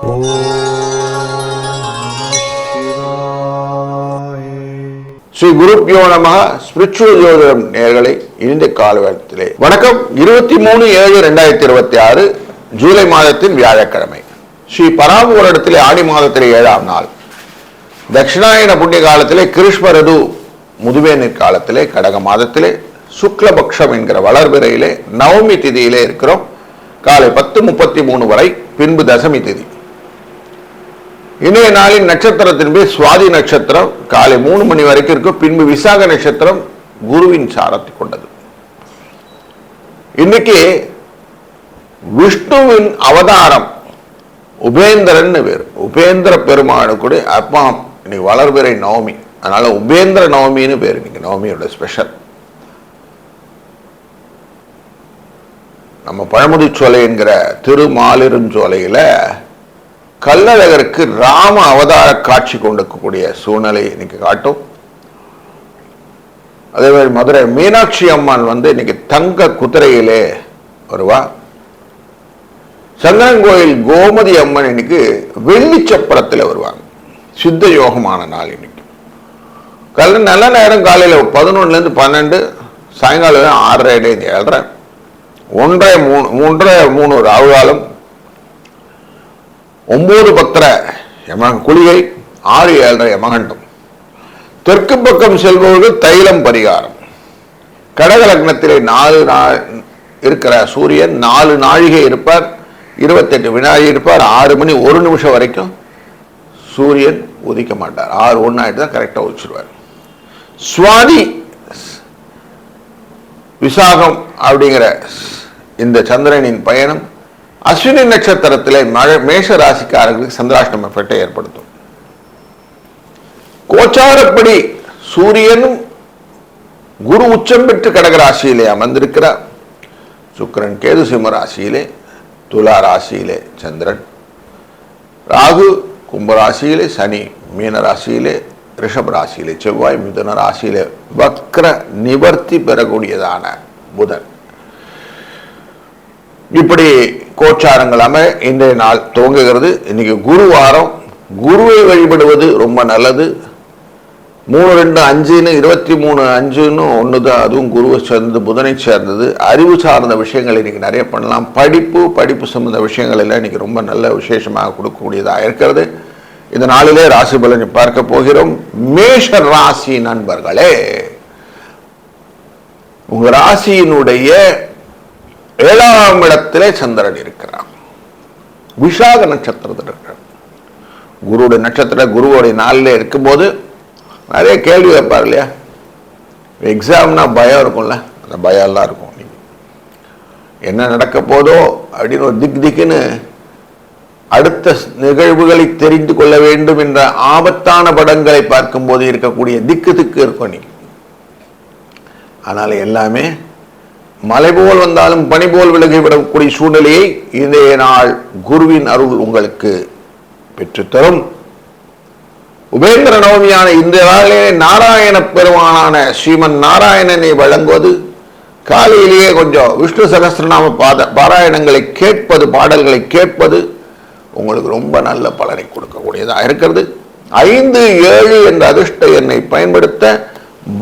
ஸ்ரீ குருப்யோ நமः. ஸ்பிரிச்சுவல் ஜோதிடம் நேயர்களை இந்த காலகட்டத்திலே வணக்கம். 23/7/2026 ஜூலை மாதத்தின் வியாழக்கிழமை, ஸ்ரீ பராம வருடத்திலே ஆடி மாதத்திலே 7ஆம் நாள், தட்சிணாயன புண்ணிய காலத்திலே கிருஷ்ண ரிது முதுமை காலத்திலே கடக மாதத்திலே சுக்லபக்ஷம் என்கிற வளர்பிறையிலே நவமி திதியிலே இருக்கிறோம். காலை 10:33 வரை, பின்பு தசமி திதி. இன்றைய நாளின் நட்சத்திரத்தின் பேர் சுவாதி நட்சத்திரம். காலை 3 மணி வரைக்கும் இருக்கும். பின்பு விசாக நட்சத்திரம் குருவின் சாரத்தை கொண்டது. இன்னைக்கு விஷ்ணுவின் அவதாரம் உபேந்திரன் பேர். உபேந்திர பெருமானுக்குடைய அப்பா இன்னைக்கு வளர்பிறை நவமி, அதனால உபேந்திர நவமின்னு பேர். இன்னைக்கு நவமியோட ஸ்பெஷல். நம்ம பழமுதிர்ச்சோலை என்கிற திருமாலிருஞ்சோலையில கள்ளழகருக்கு ராம அவதார காட்சி கொண்டிருக்கக்கூடிய சூழ்நிலை இன்னைக்கு காட்டும். அதே மாதிரி மதுரை மீனாட்சி அம்மன் இன்னைக்கு தங்க குதிரையிலே வருவா. சங்கரன்கோயில் கோமதி அம்மன் இன்னைக்கு வெள்ளி சப்பரத்தில் வருவாங்க. சித்த யோகமான நாள் இன்னைக்கு. நல்ல நேரம் காலையில் 11 to 12, சாயங்காலம் 6:30 7:30, 1:30 ராகு காலம், 9:10 குளிகை, 6:07 யமகண்டம். தெற்கு பக்கம் செல்பவர்கள் தைலம் பரிகாரம். கடக லக்னத்திலே 4 நாள் இருக்கிற சூரியன் 4 நாழிகை இருப்பார், 28 வினாடி இருப்பார். 6 மணி 1 நிமிஷம் வரைக்கும் சூரியன் உதிக்க மாட்டார். 6:01 ஆயிட்டு தான் கரெக்டாக உதிச்சிருவார். சுவாதி விசாகம் அப்படிங்கிற இந்த சந்திரனின் பயணம் அஸ்வினி நட்சத்திரத்திலே மேஷ ராசிக்காரர்களுக்கு சந்திராஷ்டம எஃபெக்டை ஏற்படுத்தும். கோச்சாரப்படி சூரியனும் குரு உச்சம் பெற்று கடக ராசியிலே அமர்ந்திருக்கிறார். சுக்கிரன் கேது சிம்ம ராசியிலே, துலா ராசியிலே சந்திரன், ராகு கும்ப ராசியிலே, சனி மீன ராசியிலே, ரிஷப ராசியிலே செவ்வாய், மிதுன ராசியிலே வக்ர நிவர்த்தி பெறக்கூடியதான புதன். இப்படி கோச்சாரங்கள் இன்றைய நாள் துவங்குகிறது. இன்னைக்கு குருவாரம். குருவை வழிபடுவது ரொம்ப நல்லது. 3-2-5 23-5 ஒன்று தான். அதுவும் குருவை சேர்ந்தது, புதனை சேர்ந்தது. அறிவு சார்ந்த விஷயங்கள் இன்னைக்கு நிறைய பண்ணலாம். படிப்பு சம்பந்த விஷயங்கள் எல்லாம் இன்னைக்கு ரொம்ப நல்ல விசேஷமாக கொடுக்கக்கூடியதாக இருக்கிறது. இந்த நாளிலே ராசி பலனை பார்க்க போகிறோம். மேஷ ராசி நண்பர்களே, உங்க ராசியினுடைய 7ஆம் இடத்திலே சந்திரன் இருக்கிறார். விசாக நட்சத்திரத்தில் இருக்கிறார். குருவுடைய நட்சத்திரம் குருவோடைய நாளில் இருக்கும்போது நிறைய கேள்வி வைப்பார் இல்லையா? எக்ஸாம்னா பயம் இருக்கும்ல, அந்த பயம் எல்லாம் இருக்கும். என்ன நடக்க போதோ அப்படின்னு ஒரு திக்குன்னு அடுத்த நிகழ்வுகளை தெரிந்து கொள்ள வேண்டும் என்ற ஆபத்தான படங்களை பார்க்கும்போது இருக்கக்கூடிய திக்கு இருக்கும் நீங்க. அதனால எல்லாமே மலை போல் வந்தாலும் பனி போல் விலகிவிடக்கூடிய சூழ்நிலையை இன்றைய நாள் குருவின் அருள் உங்களுக்கு பெற்றுத்தரும். உபேந்திர நவமியான இந்த நாளிலே நாராயண பெருமானான ஸ்ரீமன் நாராயணனை வழங்குவது, காலையிலேயே கொஞ்சம் விஷ்ணு சகஸ்ரநாம பாராயணங்களை கேட்பது, பாடல்களை கேட்பது உங்களுக்கு ரொம்ப நல்ல பலனை கொடுக்கக்கூடியதாக இருக்கிறது. 5-7 என்ற அதிர்ஷ்ட எண்ணை பயன்படுத்த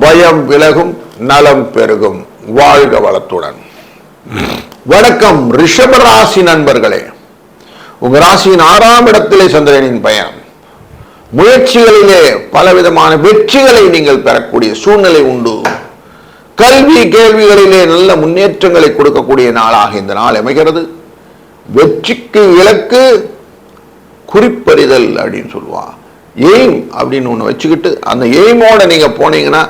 பயம் விலகும், நலம் பெருகும். வாழ்க வளத்துடன். வணக்கம் ரிஷப ராசி நண்பர்களே, உங்க ராசியின் 6ஆம் இடத்திலே சந்திரனின் பயணம். முயற்சிகளிலே பலவிதமான வெற்றிகளை நீங்கள் பெறக்கூடிய சூழ்நிலை உண்டு. கல்வி கேள்விகளிலே நல்ல முன்னேற்றங்களை கொடுக்கக்கூடிய நாளாக இந்த நாள் அமைகிறது. வெற்றிக்கு இலக்கு குறிப்பறிதல் அப்படின்னு சொல்லுவா. எய்ம் அப்படின்னு ஒன்று வச்சுக்கிட்டு அந்த எய்மோட நீங்க போனீங்கன்னா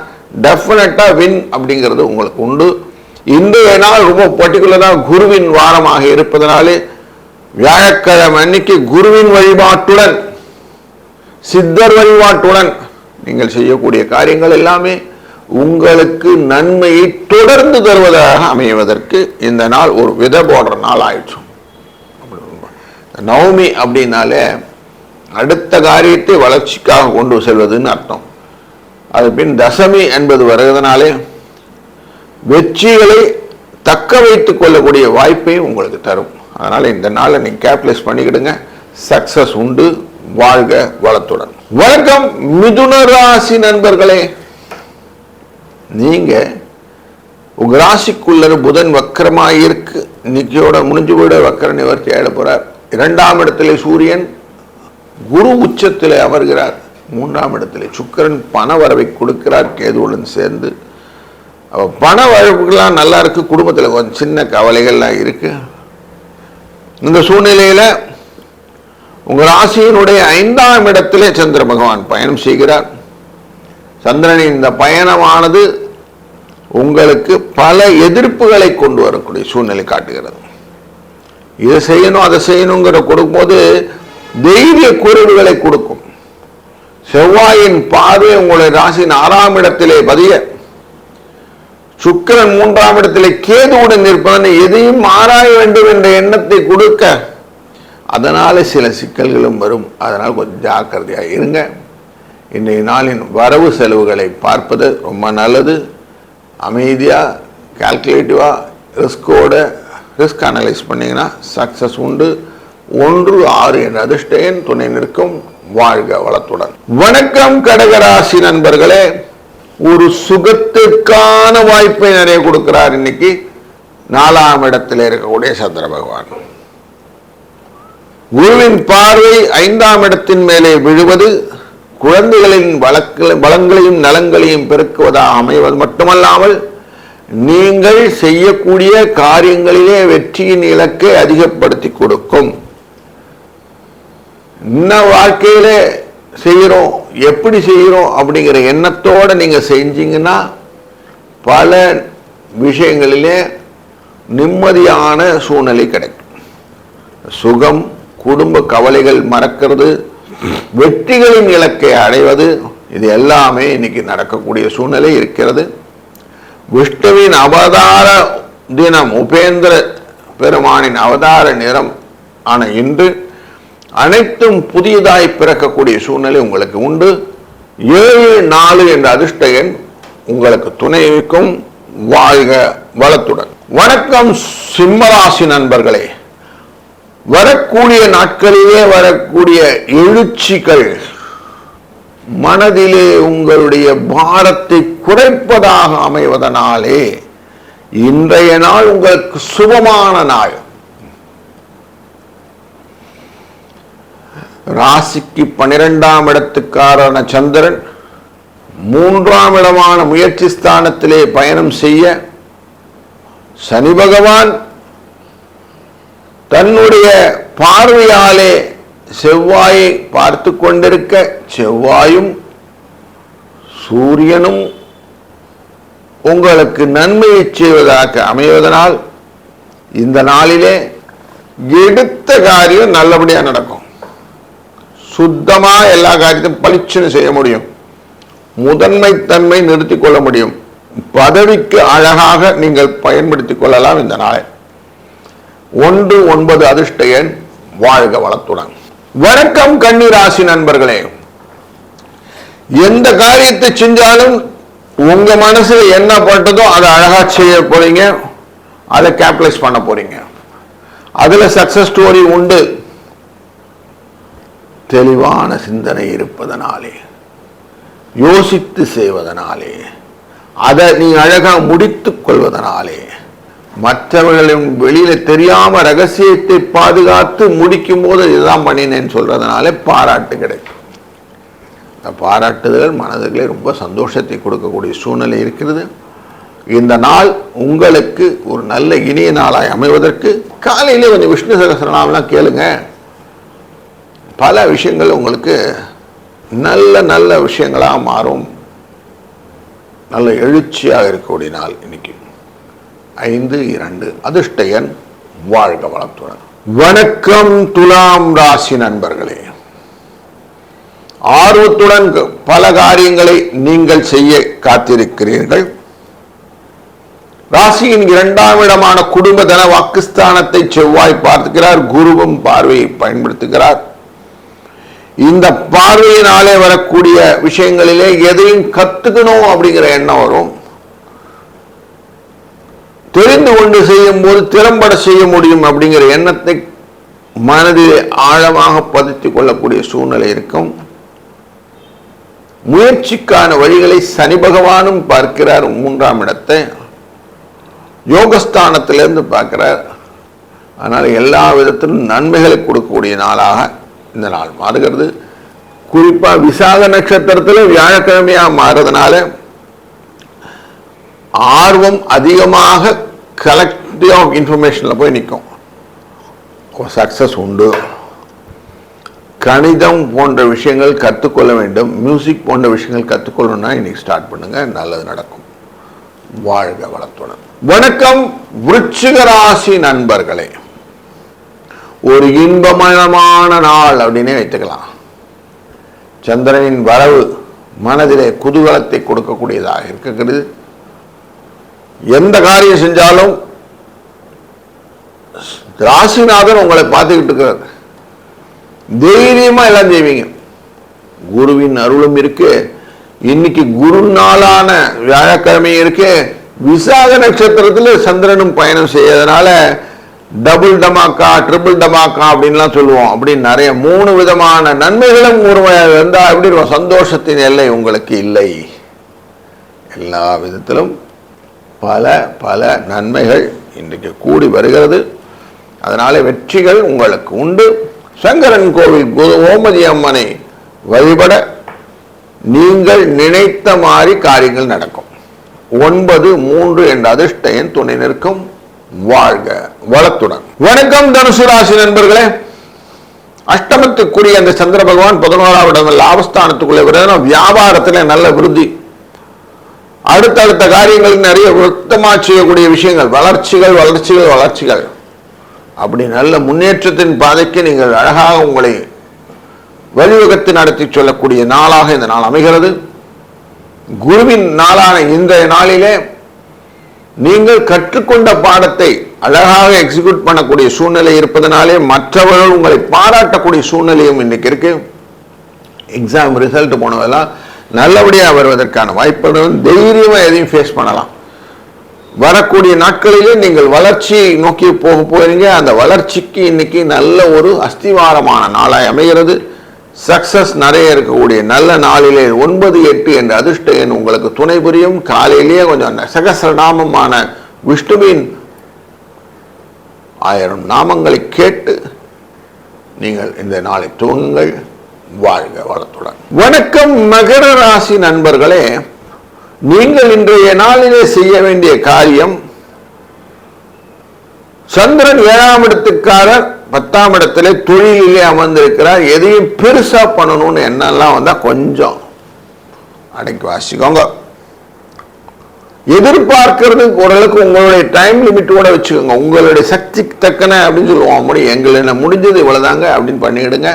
டெஃபினட்டா வின் அப்படிங்கிறது உங்களுக்கு உண்டு. இன்றைய நாள் ரொம்ப பர்டிகுலராக குருவின் வாரமாக இருப்பதனாலே வியாழக்கிழமை அன்னைக்கு குருவின் வழிபாட்டுடன், சித்தர் வழிபாட்டுடன் நீங்கள் செய்யக்கூடிய காரியங்கள் எல்லாமே உங்களுக்கு நன்மையை தொடர்ந்து தருவதாக அமைவதற்கு இந்த நாள் ஒரு விதை போடுற நாள் ஆயிடுச்சு. நவமி அப்படின்னாலே அடுத்த காரியத்தை வளர்ச்சிக்காக கொண்டு செல்வதுன்னு அர்த்தம். அது பின் தசமி என்பது வருவதனாலே வெற்றிகளை தக்க வைத்துக் கொள்ளக்கூடிய வாய்ப்பையும் உங்களுக்கு தரும். அதனால இந்த நாளை நீங்க கேப்டலைஸ் பண்ணிக்கிடுங்க. சக்சஸ் உண்டு. வாழ்க வளத்துடன். வணக்கம் மிதுன ராசி நண்பர்களே. நீங்க உங்க ராசிக்குள்ள புதன் வக்கரமாக இருக்கு. இன்னைக்கோட முடிஞ்சு போயிட வக்கர நிவர்த்தி ஆயிட போறார். 2ஆம் இடத்திலே சூரியன், குரு உச்சத்திலே அமர்கிறார். 3ஆம் இடத்திலே சுக்கிரன் பண வரவை கொடுக்கிறார் கேதுவுடன் சேர்ந்து. பண வரவுகள்லாம் நல்லா இருக்கு. குடும்பத்தில் கொஞ்சம் சின்ன கவலைகள்லாம் இருக்கு. இந்த சூழ்நிலையில உங்க ராசியினுடைய 5ஆம் இடத்திலே சந்திர பகவான் பயணம் செய்கிறார். சந்திரனின் இந்த பயணமானது உங்களுக்கு பல எதிர்ப்புகளை கொண்டு வரக்கூடிய சூழ்நிலை காட்டுகிறது. இதை செய்யணும் அதை செய்யணுங்கிற கொடுக்கும்போது தைரிய குறைவுகளை கொடுக்கும். செவ்வாயின் பார்வை உங்களுடைய ராசியின் 6ஆம் இடத்திலே பதிய, சுக்கிரன் 3ஆம் இடத்திலே கேதுவுடன் இருப்பதனை எதையும் ஆராய வேண்டும் என்ற எண்ணத்தை கொடுக்க, அதனால சில சிக்கல்களும் வரும். அதனால் கொஞ்சம் ஜாக்கிரதையாக இருங்க. இன்றைய நாளின் வரவு செலவுகளை பார்ப்பது ரொம்ப நல்லது. அமைதியாக கால்குலேட்டிவாக ரிஸ்க் அனலைஸ் பண்ணிங்கன்னா சக்ஸஸ் உண்டு. 1, 6 என்ற அதிர்ஷ்ட எண் துணை நிற்கும். வாழ்க வளத்துடன். வணக்கம் கடகராசி நண்பர்களே. ஒரு சுகத்திற்கான வாய்ப்பை நிறைய கொடுக்கிறார் இன்னைக்கு 4ஆம் இடத்தில் இருக்கக்கூடிய சந்திர பகவான். குருவின் பார்வை 5ஆம் இடத்தின் மேலே விழுவது குழந்தைகளின் வளங்களையும் நலங்களையும் பெருக்குவதாக அமைவது மட்டுமல்லாமல், நீங்கள் செய்யக்கூடிய காரியங்களிலே வெற்றியின் இலக்கை அதிகப்படுத்தி கொடுக்கும். என்ன வாழ்க்கையிலே செய்கிறோம், எப்படி செய்கிறோம் அப்படிங்கிற எண்ணத்தோட நீங்க செஞ்சீங்கன்னா பல விஷயங்களிலே நிம்மதியான சூழ்நிலை கிடைக்கும். சுகம், குடும்ப கவலைகள் மறக்கிறது, வெற்றிகளின் இலக்கை அடைவது, இது எல்லாமே இன்னைக்கு நடக்கக்கூடிய சூழ்நிலை இருக்கிறது. விஷ்ணுவின் அவதார தினம், உபேந்திர பெருமானின் அவதார நிறம் ஆன இன்று அனைத்தும் புதியதாய் பிறக்கக்கூடிய சூழ்நிலை உங்களுக்கு உண்டு. 7, 4 என்ற அதிர்ஷ்ட எண் உங்களுக்கு துணைக்கும். வாழ்க வளத்துடன். வணக்கம் சிம்மராசி நண்பர்களே. வரக்கூடிய நாட்களிலே வரக்கூடிய எழுச்சிகள் மனதிலே உங்களுடைய பாரத்தை குறைப்பதாக அமைவதனாலே இன்றைய நாள் உங்களுக்கு சுபமான நாள். ராசிக்கு 12ஆம் இடத்துக்காரன சந்திரன் 3ஆம் இடமான முயற்சி ஸ்தானத்திலே பயணம் செய்ய, சனி பகவான் தன்னுடைய பார்வையாலே செவ்வாயை பார்த்து கொண்டிருக்க, செவ்வாயும் சூரியனும் உங்களுக்கு நன்மையை செய்வதாக அமைவதனால் இந்த நாளிலே எடுத்த காரியம் நல்லபடியா நடக்கும். சுத்தமா எல்லா காரியத்தையும் பளிச்சுன்னு செய்ய முடியும். முதன்மை தன்மை நிறுத்திக் கொள்ள முடியும். பதவிக்கு அழகாக நீங்கள் பயன்படுத்திக் கொள்ளலாம் இந்த நாளை. 1, 9 அதிர்ஷ்ட எண். வாழ்க வளத்துடன். வணக்கம் கன்னிராசி நண்பர்களே. எந்த காரியத்தை செஞ்சாலும் உங்க மனசுல என்ன பட்டதோ அதை அழகா செய்ய போறீங்க, அதை கேபிடலைஸ் பண்ண போறீங்க. அதுல சக்சஸ் ஸ்டோரி உண்டு. தெளிவான சிந்தனை இருப்பதனாலே, யோசித்து செய்வதனாலே, அதை நீ அழகா முடித்துக் கொள்வதனாலே, மற்றவர்களின் வெளியில தெரியாம ரகசியத்தை பாதுகாத்து முடிக்கும் போது இதுதான் பண்ணினேன்னு சொல்றதுனால பாராட்டு கிடைக்கும். பாராட்டுதல் மனதுகளே ரொம்ப சந்தோஷத்தை கொடுக்கக்கூடிய சூழ்நிலை இருக்கிறது. இந்த நாள் உங்களுக்கு ஒரு நல்ல இனிய நாளாய் அமைவதற்கு காலையிலே கொஞ்சம் விஷ்ணு சகஸ்ரநாமம்லாம் கேளுங்க. பல விஷயங்கள் உங்களுக்கு நல்ல நல்ல விஷயங்களாக மாறும். நல்ல எழுச்சியாக இருக்கக்கூடிய நாள் இன்னைக்கு. 5, 2 அதிர்ஷ்ட எண். வாழ்க வளத்துடன். வணக்கம் துலாம் ராசி நண்பர்களே. ஆர்வத்துடன் பல காரியங்களை நீங்கள் செய்ய காத்திருக்கிறீர்கள். ராசியின் 2ஆம் இடமான குடும்ப தன வாக்குஸ்தானத்தை செவ்வாய் பார்க்கிறார். குருவும் பார்வையை பயன்படுத்துகிறார். இந்த பார்வையினாலே வரக்கூடிய விஷயங்களிலே எதையும் கத்துக்கணும் அப்படிங்கிற எண்ணம் வரும். தெரிந்து கொண்டு செய்யும் போது திறம்பட செய்ய முடியும் அப்படிங்கிற எண்ணத்தை மனதிலே ஆழமாக பதித்துக் கொள்ளக்கூடிய சூழ்நிலை இருக்கும். முயற்சிக்கான வழிகளை சனி பகவானும் பார்க்கிறார். 3ஆம் இடத்தை யோகஸ்தானத்திலிருந்து பார்க்கிறார். அதனால் எல்லா விதத்திலும் நன்மைகளை கொடுக்கக்கூடிய நாளாக இந்த நாள் மாறுகிறது. குறிப்பாக விசாக நட்சத்திரத்தில் வியாழக்கிழமையாக மாறுறதுனால ஆர்வம் அதிகமாக கலெக்டிவ் ஆஃப் இன்ஃபர்மேஷனில் போய் நிற்கும். சக்சஸ் உண்டு. கணிதம் போன்ற விஷயங்கள் கற்றுக்கொள்ள வேண்டும். மியூசிக் போன்ற விஷயங்கள் கற்றுக்கொள்ளணும்னா இன்னைக்கு ஸ்டார்ட் பண்ணுங்க, நல்லது நடக்கும். வாழ்க வளத்துடன். வணக்கம் விருச்சிக ராசி நண்பர்களே. ஒரு இன்பமயமான நாள் அப்படின்னே வைத்துக்கலாம். சந்திரனின் வரவு மனதிலே குதூகலத்தை கொடுக்கக்கூடியதாக இருக்கிறது. எந்த காரியம் செஞ்சாலும் ராசிநாதன் உங்களை பார்த்துக்கிட்டு இருக்கிறார். தைரியமா எல்லாம் செய்வீங்க. குருவின் அருளும் இருக்கு. இன்னைக்கு குரு நாளான வியாழக்கிழமை இருக்கு. விசாக நட்சத்திரத்தில் சந்திரனும் பயணம் செய்யறதுனால டபுள் டமாக்கா ட்ரிபிள் டமாக்கா அப்படின்லாம் சொல்லுவோம். அப்படி நிறைய 3 விதமான நன்மைகளும் இருந்தா எப்படி இருக்கும்? சந்தோஷத்தின் எல்லை உங்களுக்கு இல்லை. எல்லா விதத்திலும் பல பல நன்மைகள் இன்றைக்கு கூடி வருகிறது. அதனால வெற்றிகள் உங்களுக்கு உண்டு. சங்கரன் கோவில் கோமதி அம்மனை வழிபட நீங்கள் நினைத்த மாதிரி காரியங்கள் நடக்கும். 9-3 என்ற அதிர்ஷ்ட எண் துணை நிற்கும். வாழ்க வளத்துடன். வணக்கம் தனுசு ராசி நண்பர்களே. அஷ்டமத்துக்குரிய அந்த சந்திர பகவான் 11ஆம் இடம் லாபஸ்தானத்துக்குள்ளே வருது. வியாபாரத்துல நல்ல விருத்தி, அடுத்தடுத்த காரியங்கள் நிறைய விருத்தமா செய்யக்கூடிய விஷயங்கள், வளர்ச்சிகள் வளர்ச்சிகள் வளர்ச்சிகள், அப்படி நல்ல முன்னேற்றத்தின் பாதைக்கு நீங்கள் அழகாக உங்களை வழிவகுத்து நடத்தி சொல்லக்கூடிய நாளாக இந்த நாள் அமைகிறது. குருவின் நாளான இந்த நாளிலே நீங்கள் கற்றுக்கொண்ட பாடத்தை அழகாக எக்ஸிக்யூட் பண்ணக்கூடிய சூழ்நிலை இருப்பதனாலே மற்றவர்கள் உங்களை பாராட்டக்கூடிய சூழ்நிலையும் இன்னைக்கு இருக்கு. எக்ஸாம் ரிசல்ட் போனதெல்லாம் நல்லபடியாக வருவதற்கான வாய்ப்புகள். தைரியமா எதையும் ஃபேஸ் பண்ணலாம். வரக்கூடிய நாட்களிலே நீங்கள் வளர்ச்சியை நோக்கி போறீங்க. அந்த வளர்ச்சிக்கு இன்னைக்கு நல்ல ஒரு அஸ்திவாரமான நாளாய் அமைகிறது. சக்சஸ் நிறைய இருக்கக்கூடிய நல்ல நாளிலே 9-8 என்ற அதிர்ஷ்ட எண் உங்களுக்கு துணை புரியும். காலையிலேயே கொஞ்சம் சகஸ்ரநாமமான விஷ்ணுவின் 1000 நாமங்களை கேட்டு நீங்கள் இந்த நாளை துவங்குங்கள். வாழ்க வளத்துடன். வணக்கம் மகர ராசி நண்பர்களே. நீங்கள் இன்றைய நாளிலே செய்ய வேண்டிய காரியம், சந்திரன் 7ஆம் இடத்துக்காரர் 10ஆம் இடத்திலே தொழிலிலே அமர்ந்திருக்கிறார். எதையும் பெருசா பண்ணணும்னு என்னெல்லாம் வந்தா கொஞ்சம் அடக்கி வாசிக்கோங்க. எதிர்பார்க்கிறது ஓரளவுக்கு உங்களுடைய டைம் லிமிட் கூட வச்சுக்கோங்க. உங்களுடைய சக்திக்கு தக்கன அப்படின்னு சொல்லுவோம். எங்களை முடிஞ்சது இவ்வளவுதாங்க அப்படின்னு பண்ணிடுங்க.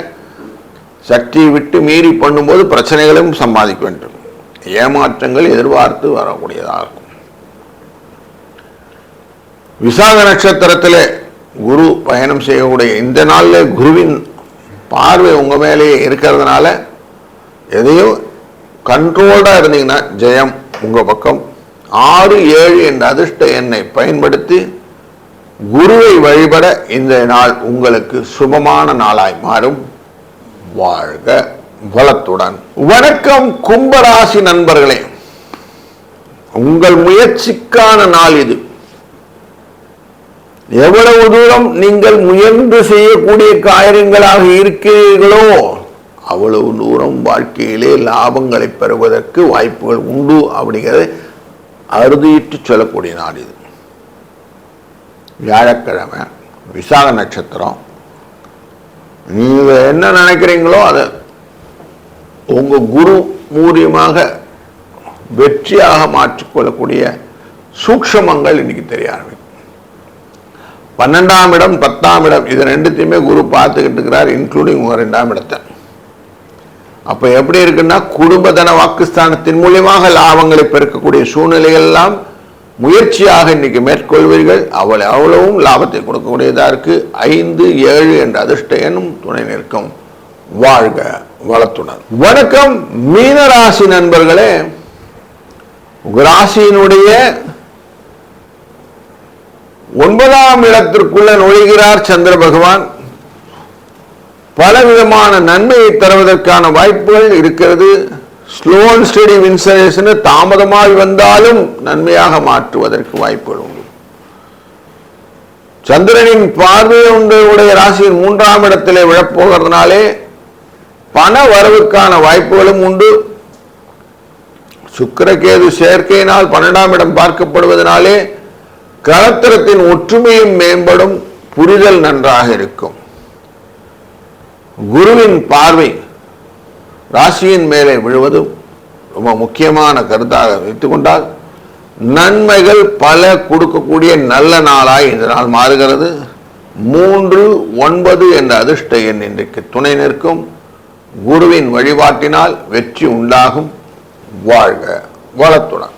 சக்தியை விட்டு மீறி பண்ணும்போது பிரச்சனைகளையும் சம்பாதிக்க வேண்டும். ஏமாற்றங்கள் எதிர்பார்த்து வரக்கூடியதாக இருக்கும். விசாக நட்சத்திரத்திலே குரு பயணம் செய்யக்கூடிய இந்த நாளில் குருவின் பார்வை உங்க மேலேயே இருக்கிறதுனால எதையும் கண்ட்ரோல்டா இருந்தீங்கன்னா ஜெயம் உங்க பக்கம். 6-7 என்ற அதிர்ஷ்ட எண்ணை பயன்படுத்தி குருவை வழிபட இந்த நாள் உங்களுக்கு சுபமான நாளாய் மாறும். வாழ்க வளத்துடன். வணக்கம் கும்பராசி நண்பர்களே. உங்கள் முயற்சிக்கான நாள் இது. எவ்வளவு தூரம் நீங்கள் முயன்று செய்யக்கூடிய காரியங்களாக இருக்கிறீர்களோ அவ்வளவு தூரம் வாழ்க்கையிலே லாபங்களை பெறுவதற்கு வாய்ப்புகள் உண்டு அப்படிங்கிறத அறுதியிட்டு சொல்லக்கூடிய நாள் இது. வியாழக்கிழமை, விசாக நட்சத்திரம். நீங்க என்ன நினைக்கிறீங்களோ அதை உங்க குரு மூலியமாக வெற்றியாக மாற்றிக்கொள்ளக்கூடிய சூக்ஷமங்கள் இன்னைக்கு தெரிய ஆரம்பிக்கும். 12ஆம் இடம் 10ஆம் இடம் இது ரெண்டுத்தையுமே குரு பார்த்துக்கிட்டு இருக்கிறார், இன்க்ளூடிங் உங்க 2ஆம் இடத்தை. அப்ப எப்படி இருக்குன்னா, குடும்பதன வாக்குஸ்தானத்தின் மூலியமாக லாபங்களை பெருக்கக்கூடிய சூழ்நிலைகள் எல்லாம் முயற்சியாக இன்னைக்கு மேற்கொள்வீர்கள். அவ்வளவும் லாபத்தை கொடுக்கக்கூடியதா இருக்கு. 5-7 என்ற அதிர்ஷ்ட எண்ணும் துணை நிற்கும். வாழ்க வளத்துடன். வணக்கம் மீனராசி நண்பர்களே. ராசியினுடைய 9ஆம் இடத்திற்குள்ள நுழைகிறார் சந்திர பகவான். பலவிதமான நன்மையை தருவதற்கான வாய்ப்புகள் இருக்கிறது. ஸ்லோ அண்ட் ஸ்டெடி வின்சரேஷன் தாமதமாக வந்தாலும் நன்மையாக மாற்றுவதற்கு வாய்ப்புகள் உண்டு. சந்திரனின் பார்வை உடைய ராசியின் 3ஆம் இடத்திலே விழப்போகிறதுனாலே பண வரவுக்கான வாய்ப்புகளும் உண்டு. சுக்கிரகேது சேர்க்கையினால் 12ஆம் இடம் பார்க்கப்படுவதனாலே களத்திரத்தின் ஒற்றுமையும் மேம்படும், புரிதல் நன்றாக இருக்கும். குருவின் பார்வை ராசியின் மேலே விழுவதும் ரொம்ப முக்கியமான கருத்தாக வைத்துக் கொண்டால் நன்மைகள் பல கொடுக்கக்கூடிய நல்ல நாளாய் இந்த நாள் மாறுகிறது. 3, 9 என்ற அதிர்ஷ்ட எண் இன்றைக்கு துணை நிற்கும். குருவின் வழிபாட்டினால் வெற்றி உண்டாகும். வாழ்க வளத்துடன்.